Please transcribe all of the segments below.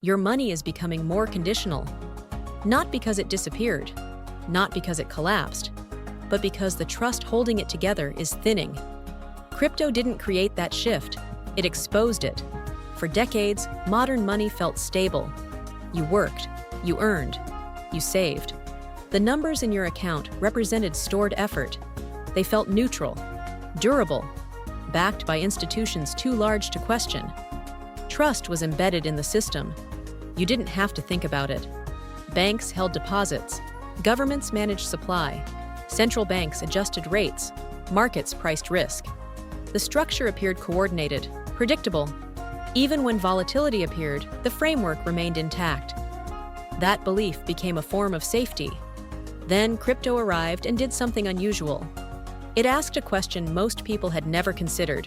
Your money is becoming more conditional. Not because it disappeared, not because it collapsed, but because the trust holding it together is thinning. Crypto didn't create that shift, it exposed it. For decades, modern money felt stable. You worked, you earned, you saved. The numbers in your account represented stored effort. They felt neutral, durable, backed by institutions too large to question. Trust was embedded in the system. You didn't have to think about it. Banks held deposits, governments managed supply, central banks adjusted rates, markets priced risk. The structure appeared coordinated, predictable. Even when volatility appeared, the framework remained intact. That belief became a form of safety. Then crypto arrived and did something unusual. It asked a question most people had never considered.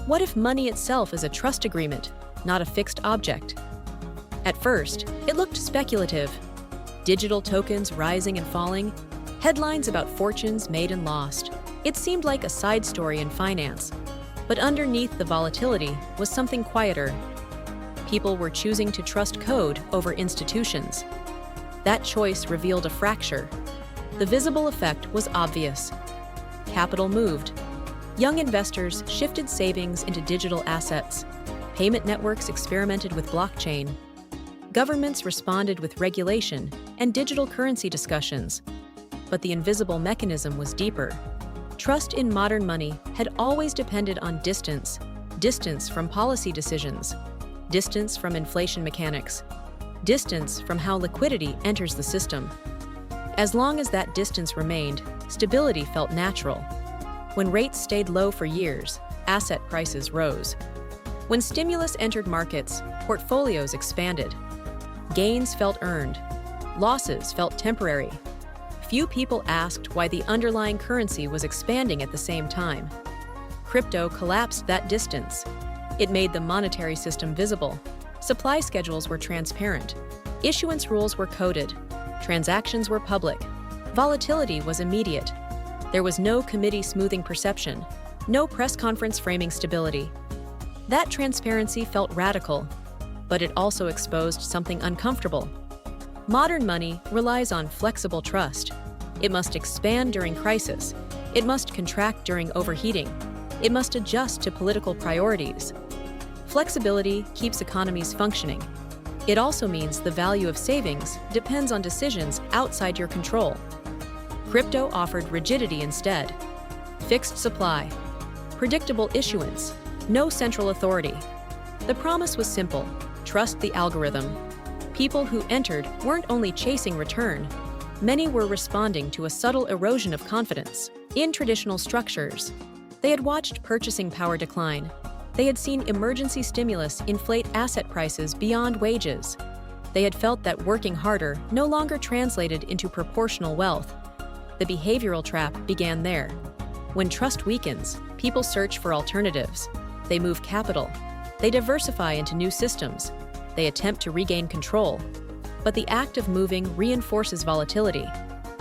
What if money itself is a trust agreement, not a fixed object? At first, it looked speculative. Digital tokens rising and falling, headlines about fortunes made and lost. It seemed like a side story in finance. But underneath the volatility was something quieter. People were choosing to trust code over institutions. That choice revealed a fracture. The visible effect was obvious. Capital moved. Young investors shifted savings into digital assets. Payment networks experimented with blockchain. Governments responded with regulation and digital currency discussions. But the invisible mechanism was deeper. Trust in modern money had always depended on distance from policy decisions, distance from inflation mechanics, distance from how liquidity enters the system. As long as that distance remained, stability felt natural. When rates stayed low for years, asset prices rose. When stimulus entered markets, portfolios expanded. Gains felt earned. Losses felt temporary. Few people asked why the underlying currency was expanding at the same time. Crypto collapsed that distance. It made the monetary system visible. Supply schedules were transparent. Issuance rules were coded. Transactions were public. Volatility was immediate. There was no committee smoothing perception, no press conference framing stability. That transparency felt radical, but it also exposed something uncomfortable. Modern money relies on flexible trust. It must expand during crisis. It must contract during overheating. It must adjust to political priorities. Flexibility keeps economies functioning. It also means the value of savings depends on decisions outside your control. Crypto offered rigidity instead. Fixed supply, predictable issuance, no central authority. The promise was simple: trust the algorithm. People who entered weren't only chasing return, many were responding to a subtle erosion of confidence. In traditional structures, they had watched purchasing power decline. They had seen emergency stimulus inflate asset prices beyond wages. They had felt that working harder no longer translated into proportional wealth. The behavioral trap began there. When trust weakens, people search for alternatives. They move capital. They diversify into new systems. They attempt to regain control. But the act of moving reinforces volatility.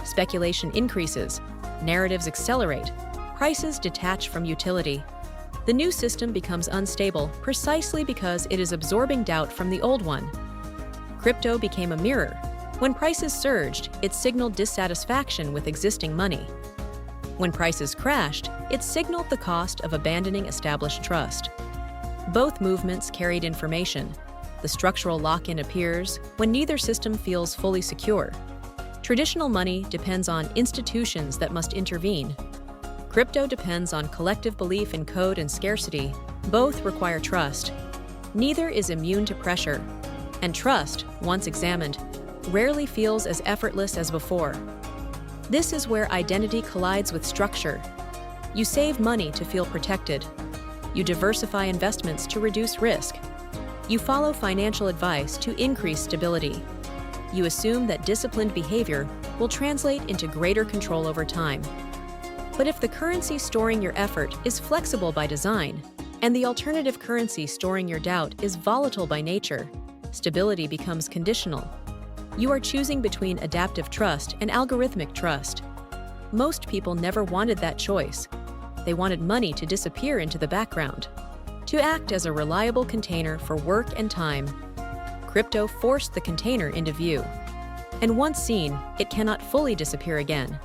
Speculation increases. Narratives accelerate. Prices detach from utility. The new system becomes unstable precisely because it is absorbing doubt from the old one. Crypto became a mirror. When prices surged, it signaled dissatisfaction with existing money. When prices crashed, it signaled the cost of abandoning established trust. Both movements carried information. The structural lock-in appears when neither system feels fully secure. Traditional money depends on institutions that must intervene. Crypto depends on collective belief in code and scarcity. Both require trust. Neither is immune to pressure. And trust, once examined, rarely feels as effortless as before. This is where identity collides with structure. You save money to feel protected. You diversify investments to reduce risk. You follow financial advice to increase stability. You assume that disciplined behavior will translate into greater control over time. But if the currency storing your effort is flexible by design, and the alternative currency storing your doubt is volatile by nature, stability becomes conditional. You are choosing between adaptive trust and algorithmic trust. Most people never wanted that choice. They wanted money to disappear into the background, to act as a reliable container for work and time. crypto forced the container into view. And once seen, it cannot fully disappear again.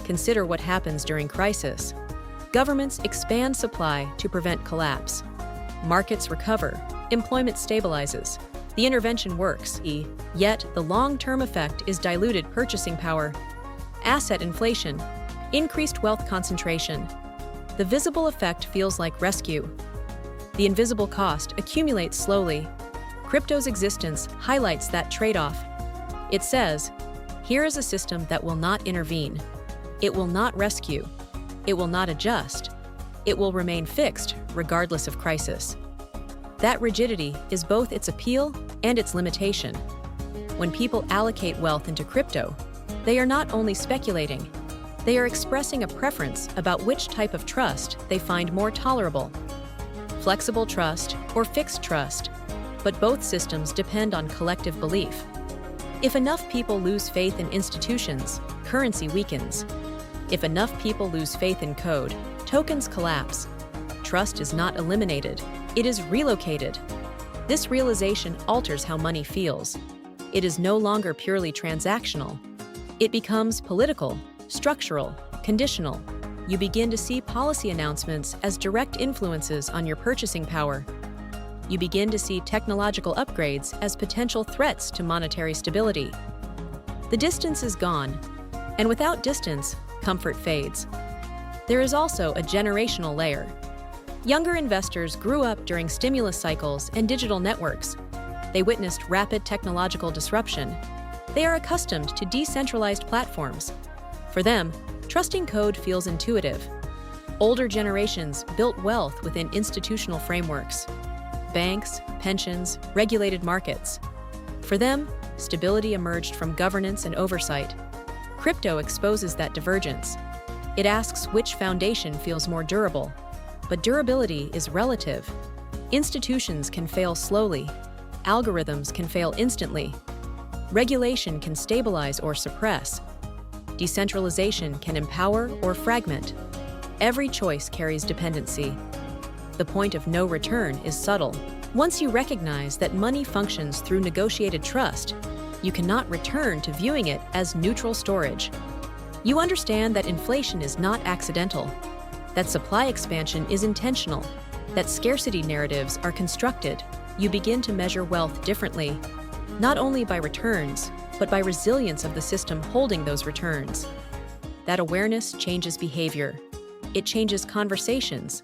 Consider what happens during crisis. Governments expand supply to prevent collapse. Markets recover, employment stabilizes. The intervention works, yet the long-term effect is diluted purchasing power, asset inflation, increased wealth concentration. The visible effect feels like rescue. The invisible cost accumulates slowly. Crypto's existence highlights that trade-off. It says, here is a system that will not intervene. It will not rescue. It will not adjust. It will remain fixed, regardless of crisis. That rigidity is both its appeal and its limitation. When people allocate wealth into crypto, they are not only speculating, they are expressing a preference about which type of trust they find more tolerable. Flexible trust or fixed trust, but both systems depend on collective belief. If enough people lose faith in institutions, currency weakens. If enough people lose faith in code, tokens collapse. Trust is not eliminated, it is relocated. This realization alters how money feels. It is no longer purely transactional. It becomes political, structural, conditional. You begin to see policy announcements as direct influences on your purchasing power. You begin to see technological upgrades as potential threats to monetary stability. The distance is gone, and without distance, comfort fades. There is also a generational layer. Younger investors grew up during stimulus cycles and digital networks. They witnessed rapid technological disruption. They are accustomed to decentralized platforms. For them, trusting code feels intuitive. Older generations built wealth within institutional frameworks. Banks, pensions, regulated markets. For them, stability emerged from governance and oversight. Crypto exposes that divergence. It asks which foundation feels more durable. But durability is relative. Institutions can fail slowly. Algorithms can fail instantly. Regulation can stabilize or suppress. Decentralization can empower or fragment. Every choice carries dependency. The point of no return is subtle. Once you recognize that money functions through negotiated trust, you cannot return to viewing it as neutral storage. You understand that inflation is not accidental, that supply expansion is intentional, that scarcity narratives are constructed. You begin to measure wealth differently, not only by returns, but by resilience of the system holding those returns. That awareness changes behavior. It changes conversations.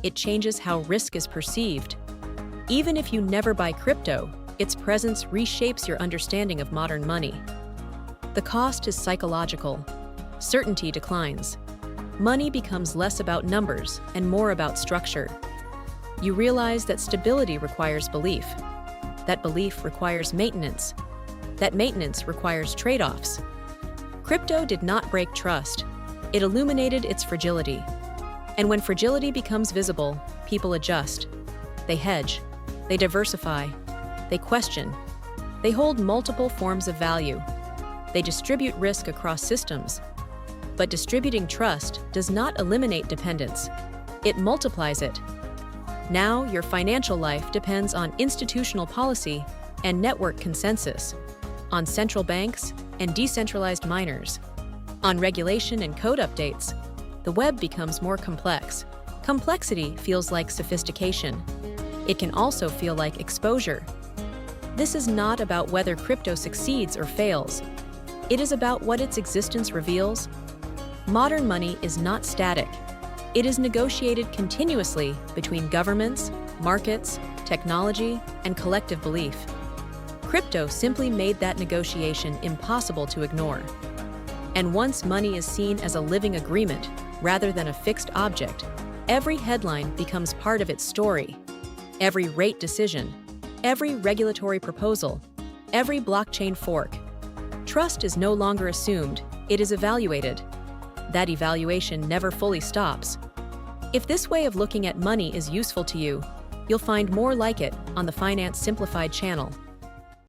It changes how risk is perceived. Even if you never buy crypto, its presence reshapes your understanding of modern money. The cost is psychological. Certainty declines. Money becomes less about numbers and more about structure. You realize that stability requires belief. That belief requires maintenance. That maintenance requires trade-offs. Crypto did not break trust. It illuminated its fragility. And when fragility becomes visible, people adjust. They hedge. They diversify. They question. They hold multiple forms of value. They distribute risk across systems. But distributing trust does not eliminate dependence. It multiplies it. Now, your financial life depends on institutional policy and network consensus, on central banks and decentralized miners, on regulation and code updates. The web becomes more complex. Complexity feels like sophistication. It can also feel like exposure. This is not about whether crypto succeeds or fails. It is about what its existence reveals. Modern money is not static. It is negotiated continuously between governments, markets, technology, and collective belief. Crypto simply made that negotiation impossible to ignore. And once money is seen as a living agreement rather than a fixed object, every headline becomes part of its story. Every rate decision, every regulatory proposal, every blockchain fork. Trust is no longer assumed, it is evaluated. That evaluation never fully stops. If this way of looking at money is useful to you, you'll find more like it on the Finance Simplified channel.